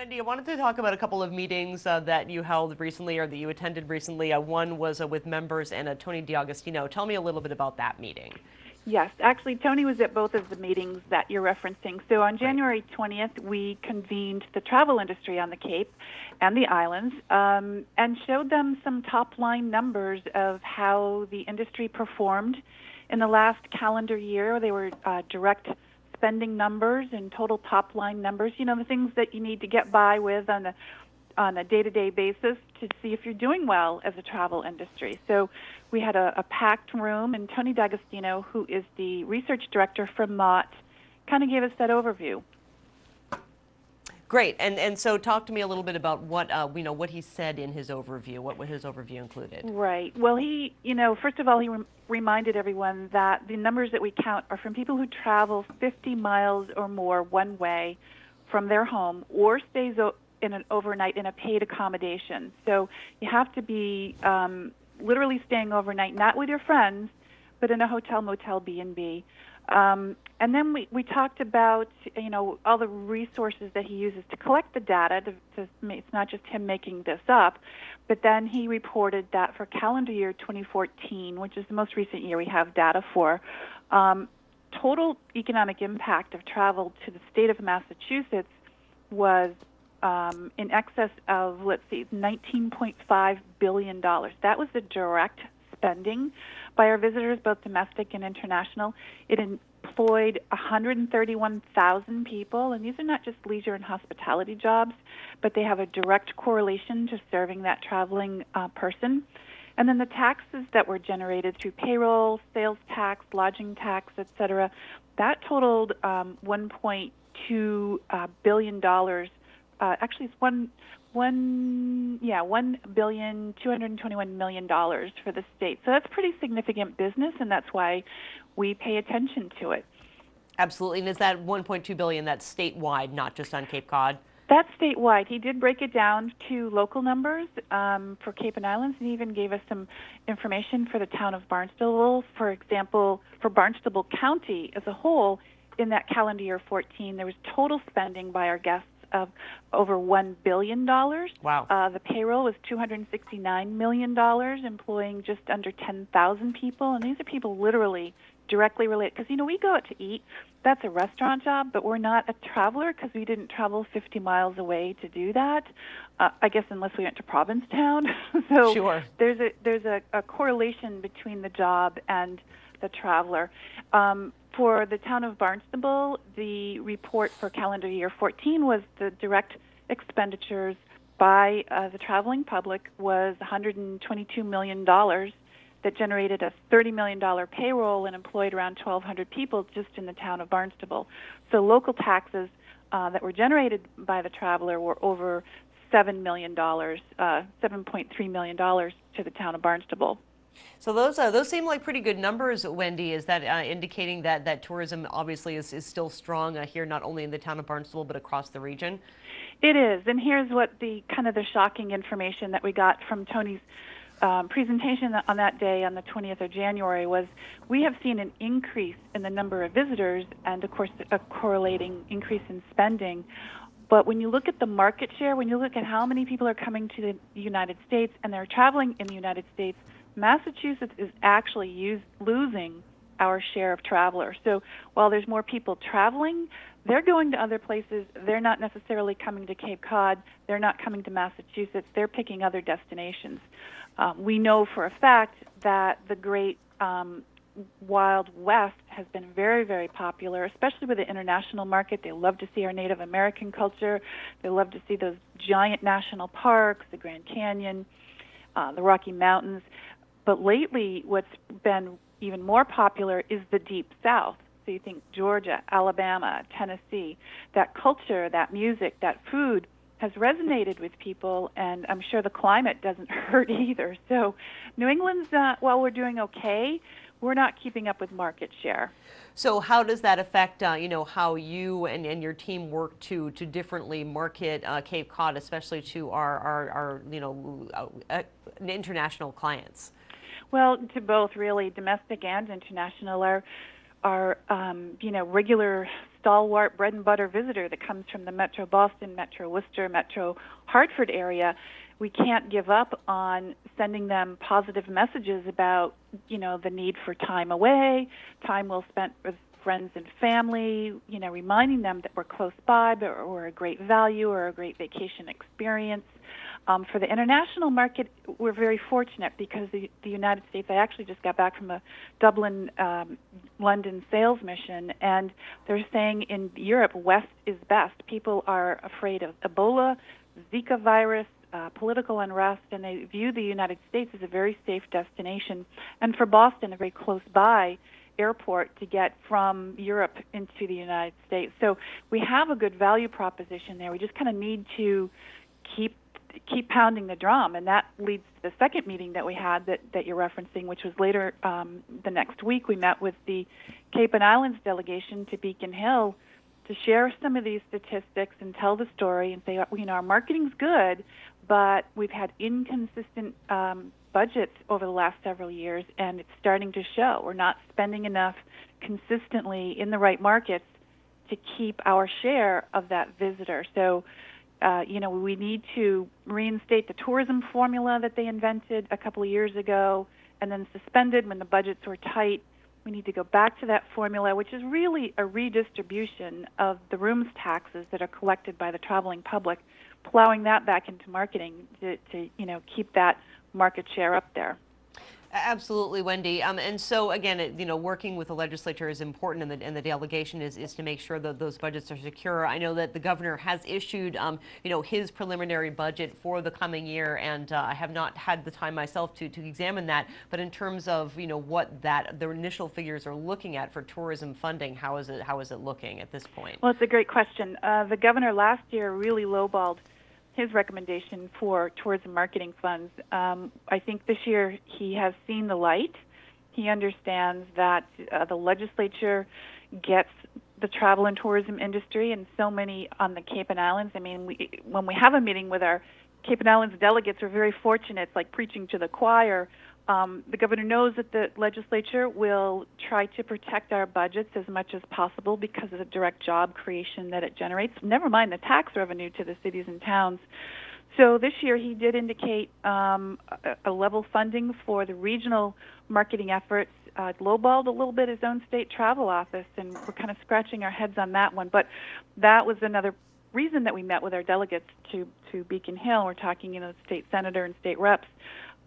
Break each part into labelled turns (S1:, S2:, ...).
S1: Wendy, I wanted to talk about a couple of meetings that you held recently or that you attended recently. One was with members and Tony D'Agostino. Tell me a little bit about that meeting.
S2: Yes, actually, Tony was at both of the meetings that you're referencing. So on
S1: Great.
S2: January 20th, we convened the travel industry on the Cape and the islands and showed them some top-line numbers of how the industry performed in the last calendar year. They were direct spending numbers and total top-line numbers, you know, the things that you need to get by with on a day-to-day basis to see if you're doing well as a travel industry. So we had a packed room, and Tony D'Agostino, who is the research director from Mott, kind of gave us that overview.
S1: Great, and so talk to me a little bit about what what he said in his overview. What his overview included?
S2: Right. Well, he, first of all, he reminded everyone that the numbers that we count are from people who travel 50 miles or more one way from their home or stays in an overnight in a paid accommodation. So you have to be literally staying overnight, not with your friends, but in a hotel, motel, B&B. And then we talked about, all the resources that he uses to collect the data. It's not just him making this up, but then he reported that for calendar year 2014, which is the most recent year we have data for, total economic impact of travel to the state of Massachusetts was in excess of, $19.5 billion. That was the direct spending by our visitors, both domestic and international. It employed 131,000 people, and these are not just leisure and hospitality jobs, but they have a direct correlation to serving that traveling person. And then the taxes that were generated through payroll, sales tax, lodging tax, et cetera, that totaled $1.2 billion. Actually, it's $1,221,000,000 for the state. So that's pretty significant business, and that's why we pay attention to it.
S1: Absolutely. And is that 1.2 billion that's statewide, not just on Cape Cod?
S2: That's statewide. He did break it down to local numbers for Cape and Islands, and he even gave us some information for the town of Barnstable. For example, for Barnstable County as a whole, in that calendar year 14, there was total spending by our guests of over $1 billion.
S1: Wow.
S2: The payroll was $269 million, employing just under 10,000 people. And these are people literally directly related. Because, we go out to eat. That's a restaurant job, but we're not a traveler because we didn't travel 50 miles away to do that, I guess unless we went to Provincetown. So
S1: sure.
S2: There's a correlation between the job and the traveler. For the town of Barnstable, the report for calendar year 14 was the direct expenditures by the traveling public was $122 million that generated a $30 million payroll and employed around 1,200 people just in the town of Barnstable. So local taxes that were generated by the traveler were over $7 million, $7.3 million to the town of Barnstable.
S1: So those seem like pretty good numbers, Wendy. Is that indicating that tourism obviously is still strong here, not only in the town of Barnstable, but across the region?
S2: It is, and here's what the shocking information that we got from Tony's presentation on that day on the 20th of January was we have seen an increase in the number of visitors and, of course, a correlating increase in spending. But when you look at the market share, when you look at how many people are coming to the United States and they're traveling in the United States, Massachusetts is actually losing our share of travelers. So while there's more people traveling, they're going to other places. They're not necessarily coming to Cape Cod. They're not coming to Massachusetts. They're picking other destinations. We know for a fact that the great Wild West has been very, very popular, especially with the international market. They love to see our Native American culture. They love to see those giant national parks, the Grand Canyon, the Rocky Mountains. But lately, what's been even more popular is the Deep South. So you think Georgia, Alabama, Tennessee. That culture, that music, that food has resonated with people, and I'm sure the climate doesn't hurt either. So New England's, while we're doing okay, we're not keeping up with market share.
S1: So how does that affect, how you and your team work to differently market Cape Cod, especially to our international clients?
S2: Well, to both really, domestic and international. Our regular stalwart bread and butter visitor that comes from the Metro Boston, Metro Worcester, Metro Hartford area. We can't give up on sending them positive messages about, the need for time away, time well spent with friends and family, reminding them that we're close by, but we're a great value or a great vacation experience. For the international market, we're very fortunate because the United States, I actually just got back from a Dublin, London sales mission, and they're saying in Europe, West is best. People are afraid of Ebola, Zika virus, political unrest, and they view the United States as a very safe destination. And for Boston, a very close by airport to get from Europe into the United States. So we have a good value proposition there. We just kind of need to keep pounding the drum, and that leads to the second meeting that we had that you're referencing, which was later the next week. We met with the Cape and Islands delegation to Beacon Hill to share some of these statistics and tell the story and say, our marketing's good, but we've had inconsistent budgets over the last several years, and it's starting to show. We're not spending enough consistently in the right markets to keep our share of that visitor. So, we need to reinstate the tourism formula that they invented a couple of years ago and then suspended when the budgets were tight. We need to go back to that formula, which is really a redistribution of the rooms taxes that are collected by the traveling public, plowing that back into marketing to keep that market share up there.
S1: Absolutely, Wendy. And so again, working with the legislature is important, and the delegation is to make sure that those budgets are secure. I know that the governor has issued, his preliminary budget for the coming year, and I have not had the time myself to examine that. But in terms of what the initial figures are looking at for tourism funding, how is it looking at this point?
S2: Well, it's a great question. The governor last year really lowballed his recommendation for tourism marketing funds. I think this year he has seen the light. He understands that the legislature gets the travel and tourism industry, and so many on the Cape and Islands. I mean, when we have a meeting with our Cape and Islands delegates, we're very fortunate. It's like preaching to the choir. The governor knows that the legislature will try to protect our budgets as much as possible because of the direct job creation that it generates, never mind the tax revenue to the cities and towns. So this year he did indicate a level funding for the regional marketing efforts, lowballed a little bit his own state travel office, and we're kind of scratching our heads on that one. But that was another reason that we met with our delegates to Beacon Hill. We're talking, state senator and state reps,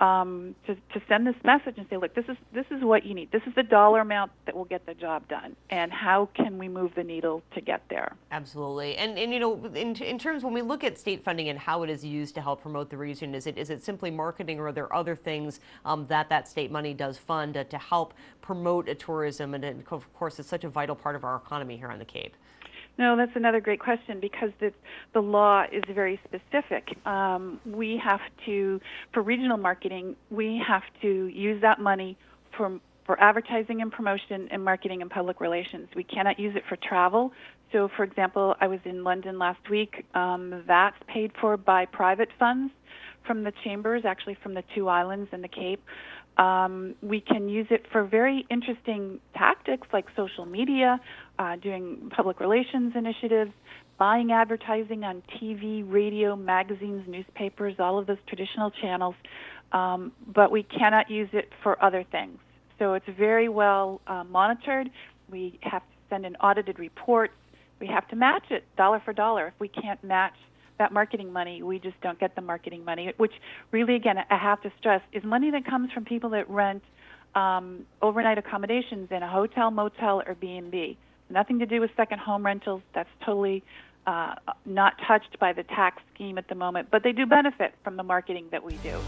S2: to send this message and say, look, this is what you need. This is the dollar amount that will get the job done, and how can we move the needle to get there?
S1: Absolutely. And in terms, when we look at state funding and how it is used to help promote the region, is it simply marketing, or are there other things that state money does fund to help promote tourism? And of course, it's such a vital part of our economy here on the Cape.
S2: No, that's another great question, because the law is very specific. We have to, for regional marketing, we have to use that money for advertising and promotion and marketing and public relations. We cannot use it for travel. So, for example, I was in London last week. That's paid for by private funds from the chambers, actually from the two islands and the Cape. We can use it for very interesting tactics like social media, doing public relations initiatives, buying advertising on TV, radio, magazines, newspapers, all of those traditional channels, but we cannot use it for other things. So it's very well monitored. We have to send in audited reports. We have to match it dollar for dollar. If we can't match that marketing money, we just don't get the marketing money, which really, again, I have to stress, is money that comes from people that rent overnight accommodations in a hotel, motel, or B&B. Nothing to do with second home rentals. That's totally not touched by the tax scheme at the moment, but they do benefit from the marketing that we do.